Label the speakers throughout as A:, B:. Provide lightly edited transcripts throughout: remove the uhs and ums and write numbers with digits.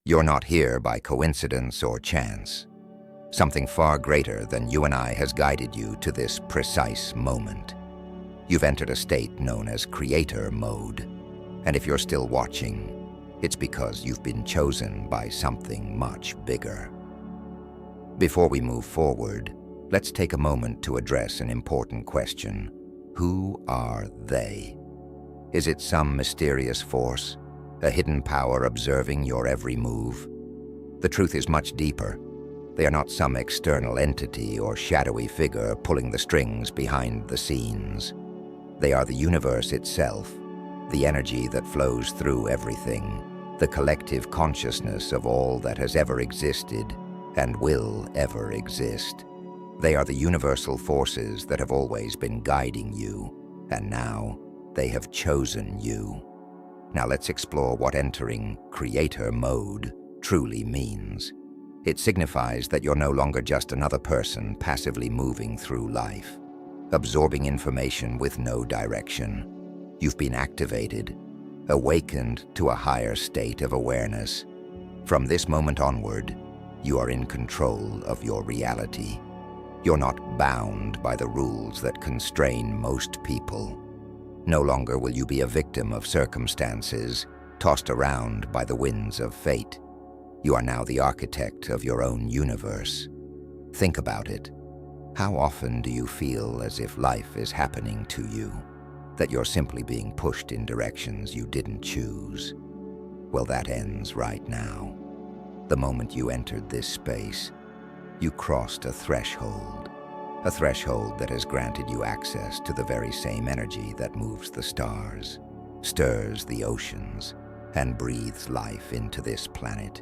A: You're not here by coincidence or chance. Something far greater than you and I has guided you to this precise moment. You've entered a state known as creator mode, and if you're still watching, it's because you've been chosen by something much bigger. Before we move forward, let's take a moment to address an important question. Who are they? Is it some mysterious force, a hidden power observing your every move? The truth is much deeper. They are not some external entity or shadowy figure pulling the strings behind the scenes. They are the universe itself, the energy that flows through everything, the collective consciousness of all that has ever existed and will ever exist. They are the universal forces that have always been guiding you, and now they have chosen you. Now let's explore what entering creator mode truly means. It signifies that you're no longer just another person passively moving through life, absorbing information with no direction. You've been activated, awakened to a higher state of awareness. From this moment onward, you are in control of your reality. You're not bound by the rules that constrain most people. No longer will you be a victim of circumstances, tossed around by the winds of fate. You are now the architect of your own universe. Think about it. How often do you feel as if life is happening to you, that you're simply being pushed in directions you didn't choose? Well, that ends right now. The moment you entered this space, you crossed a threshold that has granted you access to the very same energy that moves the stars, stirs the oceans, and breathes life into this planet.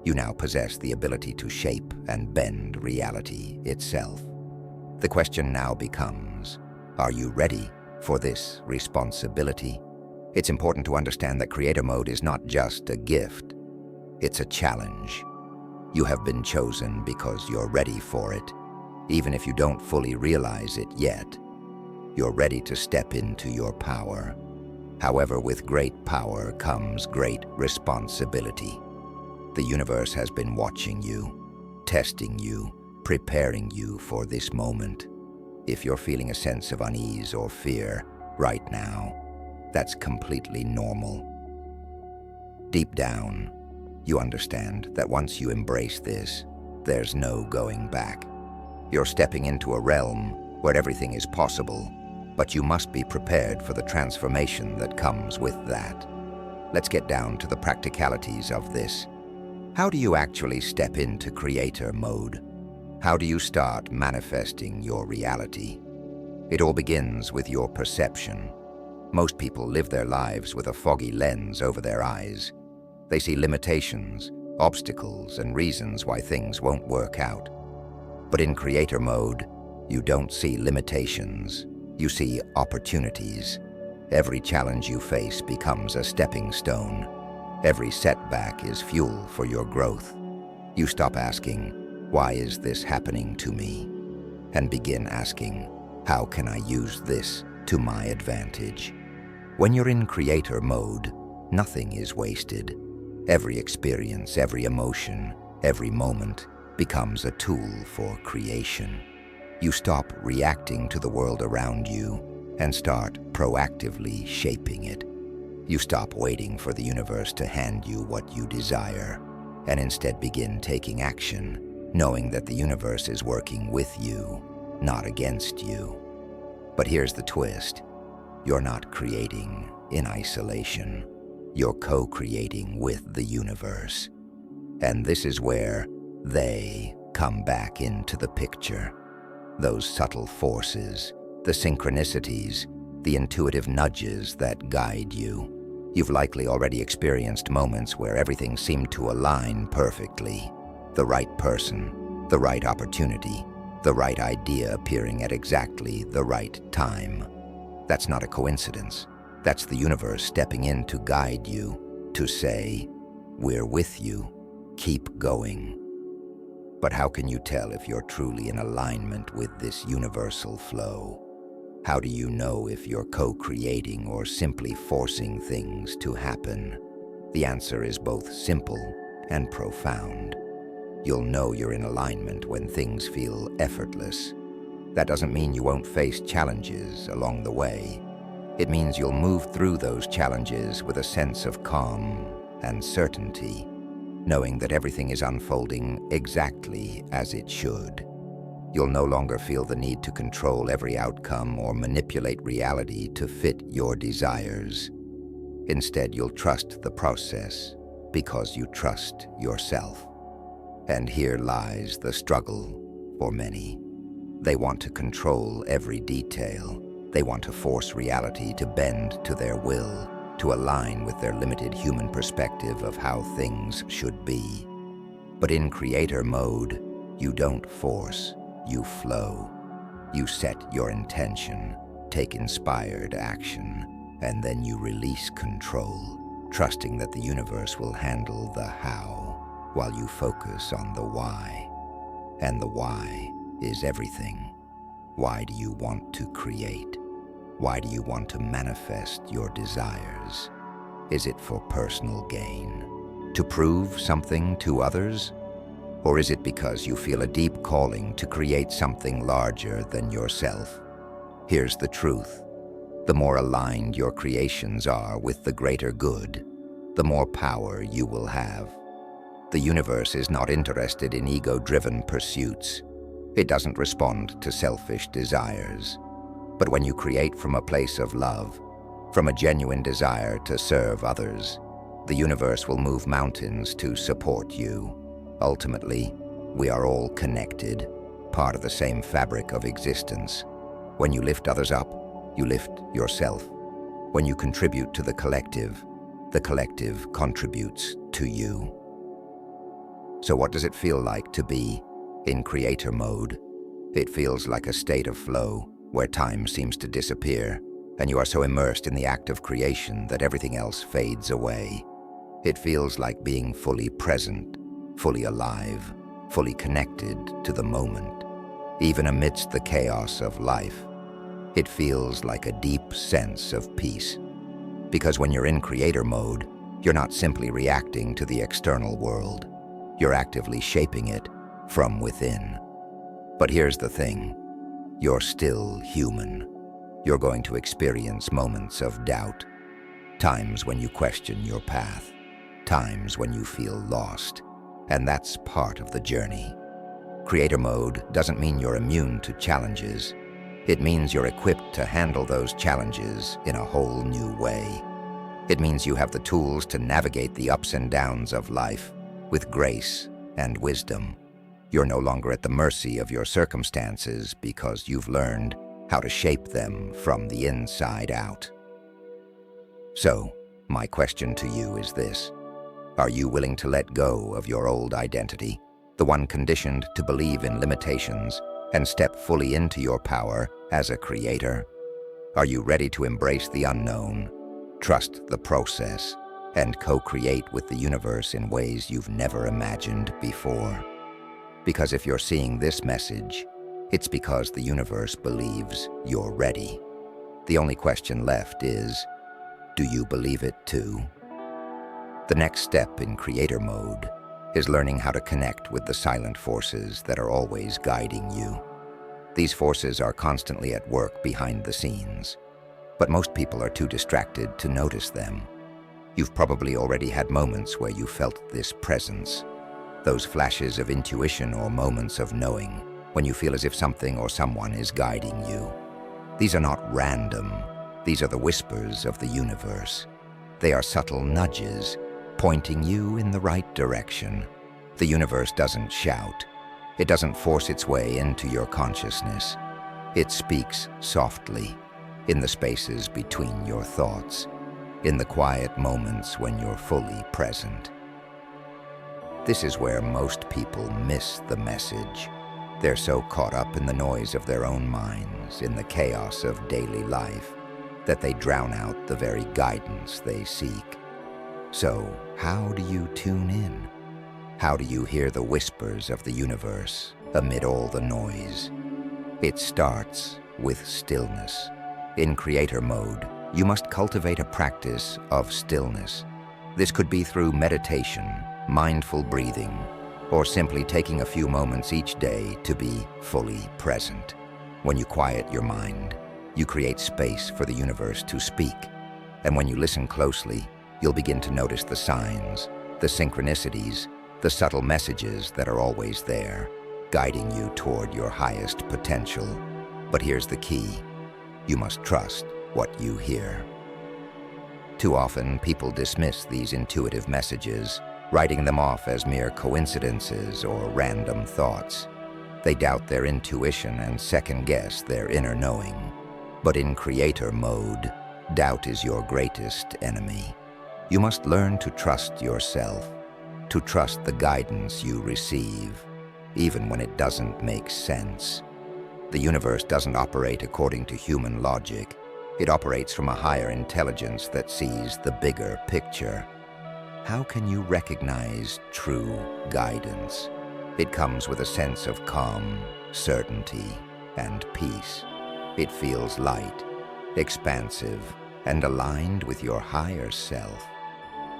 A: You now possess the ability to shape and bend reality itself. The question now becomes, are you ready for this responsibility? It's important to understand that creator mode is not just a gift, it's a challenge. You have been chosen because you're ready for it, even if you don't fully realize it yet. You're ready to step into your power. However, with great power comes great responsibility. The universe has been watching you, testing you, preparing you for this moment. If you're feeling a sense of unease or fear right now, that's completely normal. Deep down, you understand that once you embrace this, there's no going back. You're stepping into a realm where everything is possible, but you must be prepared for the transformation that comes with that. Let's get down to the practicalities of this. How do you actually step into creator mode? How do you start manifesting your reality? It all begins with your perception. Most people live their lives with a foggy lens over their eyes. They see limitations, obstacles, and reasons why things won't work out. But in creator mode, you don't see limitations. You see opportunities. Every challenge you face becomes a stepping stone. Every setback is fuel for your growth. You stop asking, why is this happening to me? And begin asking, how can I use this to my advantage? When you're in creator mode, nothing is wasted. Every experience, every emotion, every moment becomes a tool for creation. You stop reacting to the world around you and start proactively shaping it. You stop waiting for the universe to hand you what you desire, and instead begin taking action, knowing that the universe is working with you, not against you. But here's the twist. You're not creating in isolation. You're co-creating with the universe. And this is where they come back into the picture. Those subtle forces, the synchronicities, the intuitive nudges that guide you. You've likely already experienced moments where everything seemed to align perfectly. The right person, the right opportunity, the right idea appearing at exactly the right time. That's not a coincidence. That's the universe stepping in to guide you, to say, we're with you, keep going. But how can you tell if you're truly in alignment with this universal flow? How do you know if you're co-creating or simply forcing things to happen? The answer is both simple and profound. You'll know you're in alignment when things feel effortless. That doesn't mean you won't face challenges along the way. It means you'll move through those challenges with a sense of calm and certainty, knowing that everything is unfolding exactly as it should. You'll no longer feel the need to control every outcome or manipulate reality to fit your desires. Instead, you'll trust the process because you trust yourself. And here lies the struggle for many. They want to control every detail. They want to force reality to bend to their will, to align with their limited human perspective of how things should be. But in creator mode, you don't force, you flow. You set your intention, take inspired action, and then you release control, trusting that the universe will handle the how, while you focus on the why. And the why is everything. Why do you want to create? Why do you want to manifest your desires? Is it for personal gain? To prove something to others? Or is it because you feel a deep calling to create something larger than yourself? Here's the truth. The more aligned your creations are with the greater good, the more power you will have. The universe is not interested in ego-driven pursuits. It doesn't respond to selfish desires. But when you create from a place of love, from a genuine desire to serve others, the universe will move mountains to support you. Ultimately, we are all connected, part of the same fabric of existence. When you lift others up, you lift yourself. When you contribute to the collective contributes to you. So what does it feel like to be in creator mode? It feels like a state of flow, where time seems to disappear, and you are so immersed in the act of creation that everything else fades away. It feels like being fully present, fully alive, fully connected to the moment, even amidst the chaos of life. It feels like a deep sense of peace. Because when you're in creator mode, you're not simply reacting to the external world. You're actively shaping it from within. But here's the thing. You're still human. You're going to experience moments of doubt, times when you question your path, times when you feel lost, and that's part of the journey. Creator mode doesn't mean you're immune to challenges. It means you're equipped to handle those challenges in a whole new way. It means you have the tools to navigate the ups and downs of life with grace and wisdom. You're no longer at the mercy of your circumstances because you've learned how to shape them from the inside out. So, my question to you is this. Are you willing to let go of your old identity, the one conditioned to believe in limitations, and step fully into your power as a creator? Are you ready to embrace the unknown, trust the process, and co-create with the universe in ways you've never imagined before? Because if you're seeing this message, it's because the universe believes you're ready. The only question left is, do you believe it too? The next step in creator mode is learning how to connect with the silent forces that are always guiding you. These forces are constantly at work behind the scenes, but most people are too distracted to notice them. You've probably already had moments where you felt this presence, those flashes of intuition or moments of knowing, when you feel as if something or someone is guiding you. These are not random. These are the whispers of the universe. They are subtle nudges, pointing you in the right direction. The universe doesn't shout. It doesn't force its way into your consciousness. It speaks softly, in the spaces between your thoughts, in the quiet moments when you're fully present. This is where most people miss the message. They're so caught up in the noise of their own minds, in the chaos of daily life, that they drown out the very guidance they seek. So, how do you tune in? How do you hear the whispers of the universe amid all the noise? It starts with stillness. In creator mode, you must cultivate a practice of stillness. This could be through meditation, mindful breathing, or simply taking a few moments each day to be fully present. When you quiet your mind, you create space for the universe to speak. And when you listen closely, you'll begin to notice the signs, the synchronicities, the subtle messages that are always there, guiding you toward your highest potential. But here's the key: you must trust what you hear. Too often, people dismiss these intuitive messages, writing them off as mere coincidences or random thoughts. They doubt their intuition and second-guess their inner knowing. But in creator mode, doubt is your greatest enemy. You must learn to trust yourself, to trust the guidance you receive, even when it doesn't make sense. The universe doesn't operate according to human logic. It operates from a higher intelligence that sees the bigger picture. How can you recognize true guidance? It comes with a sense of calm, certainty, and peace. It feels light, expansive, and aligned with your higher self.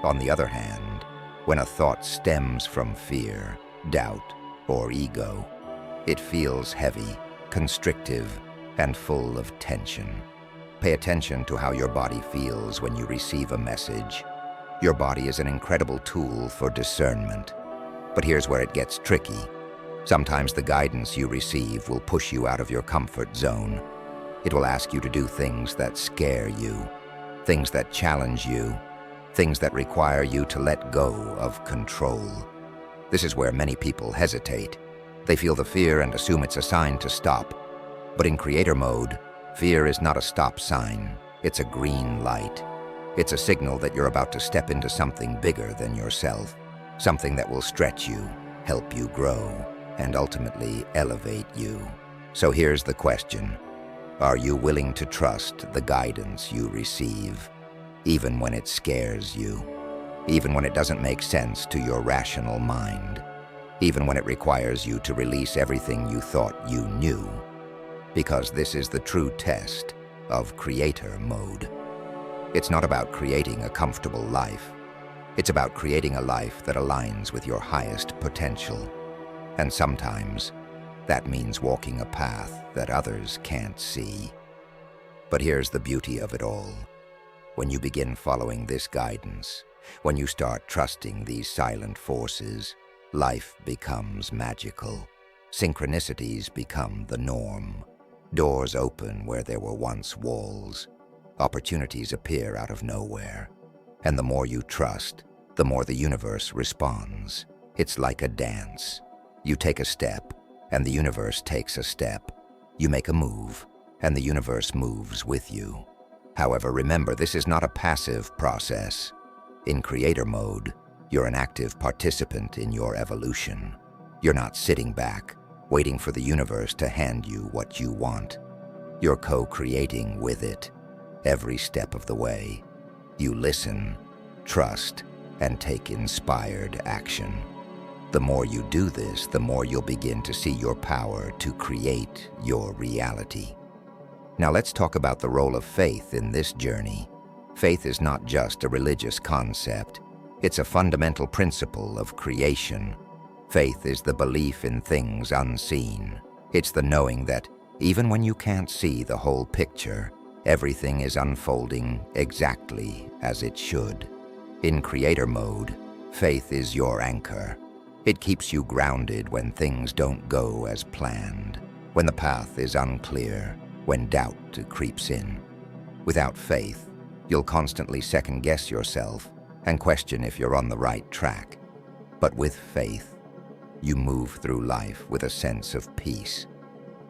A: On the other hand, when a thought stems from fear, doubt, or ego, it feels heavy, constrictive, and full of tension. Pay attention to how your body feels when you receive a message. Your body is an incredible tool for discernment. But here's where it gets tricky. Sometimes the guidance you receive will push you out of your comfort zone. It will ask you to do things that scare you, things that challenge you, things that require you to let go of control. This is where many people hesitate. They feel the fear and assume it's a sign to stop. But in creator mode, fear is not a stop sign. It's a green light. It's a signal that you're about to step into something bigger than yourself, something that will stretch you, help you grow, and ultimately elevate you. So here's the question: are you willing to trust the guidance you receive, even when it scares you, even when it doesn't make sense to your rational mind, even when it requires you to release everything you thought you knew? Because this is the true test of creator mode. It's not about creating a comfortable life. It's about creating a life that aligns with your highest potential. And sometimes, that means walking a path that others can't see. But here's the beauty of it all. When you begin following this guidance, when you start trusting these silent forces, life becomes magical. Synchronicities become the norm. Doors open where there were once walls. Opportunities appear out of nowhere. And the more you trust, the more the universe responds. It's like a dance. You take a step, and the universe takes a step. You make a move, and the universe moves with you. However, remember, this is not a passive process. In creator mode, you're an active participant in your evolution. You're not sitting back, waiting for the universe to hand you what you want. You're co-creating with it, every step of the way. You listen, trust, and take inspired action. The more you do this, the more you'll begin to see your power to create your reality. Now let's talk about the role of faith in this journey. Faith is not just a religious concept. It's a fundamental principle of creation. Faith is the belief in things unseen. It's the knowing that even when you can't see the whole picture, everything is unfolding exactly as it should. In creator mode, faith is your anchor. It keeps you grounded when things don't go as planned, when the path is unclear, when doubt creeps in. Without faith, you'll constantly second-guess yourself and question if you're on the right track. But with faith, you move through life with a sense of peace,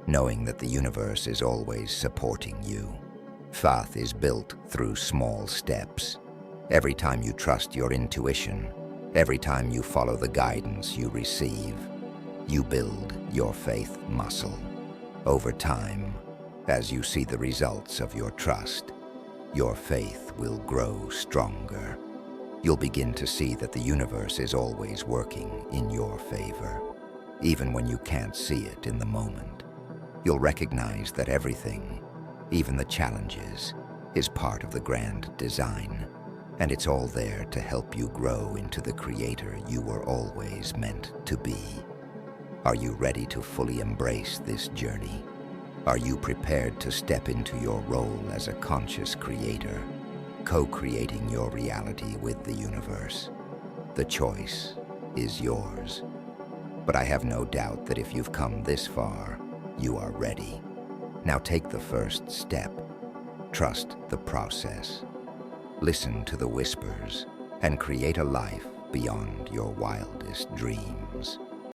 A: knowing that the universe is always supporting you. Faith is built through small steps. Every time you trust your intuition, every time you follow the guidance you receive, you build your faith muscle. Over time, as you see the results of your trust, your faith will grow stronger. You'll begin to see that the universe is always working in your favor, even when you can't see it in the moment. You'll recognize that everything, even the challenges, is part of the grand design. And it's all there to help you grow into the creator you were always meant to be. Are you ready to fully embrace this journey? Are you prepared to step into your role as a conscious creator, co-creating your reality with the universe? The choice is yours. But I have no doubt that if you've come this far, you are ready. Now take the first step. Trust the process. Listen to the whispers and create a life beyond your wildest dreams.